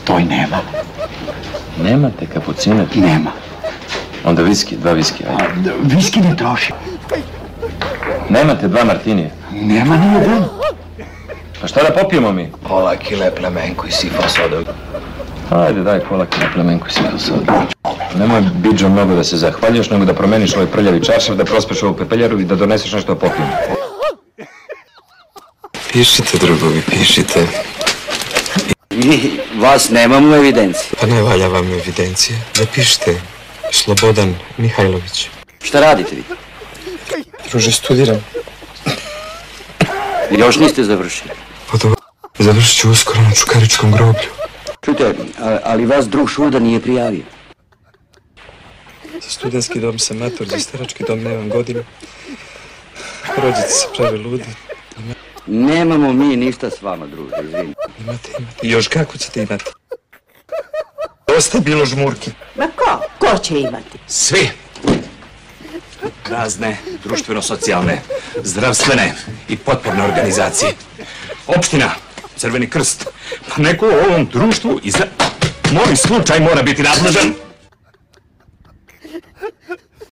Toj nema. Nemate kapucine? Nema. Onda viski, 2 viski, ajde. Viski ne troši. Nemate 2 martinije? Nema ni jedan. Pa šta da popijemo mi? Pola kile plemenku i sifa soda. Ajde, daj pola kile plemenku i sifa soda. Nemoj, Bidžo, mnogo da se zahvaljuješ, nego da promeniš ovaj prljavi čaršav, da prospeš ovu pepeljaru i da doneseš nešto da popijemo. Pišite, drugovi, pišite. Mi vas nemamo u evidenciji. Pa ne valja vam evidencija. Zapišite Slobodan Mihajlović. Šta radite vi? Druže, studiram. Još niste završili. Pa dobro, završit ću uskoro na Čukaričkom groblju. Čujte, ali vas drug Šuda nije prijavio. Za studentski dom sam mator, za starački dom nemam godinu. Rođice se prave ludi. Nemamo mi ništa s vama, druže, izvini. Imate. I još kako ćete imati? Dosta je bilo žmurki. Ma ko? Ko će imati? Svi. Razne, društveno-socijalne, zdravstvene i potporne organizacije. Opština, Crveni krst. Pa neko u ovom društvu i za moj slučaj mora biti nadležan.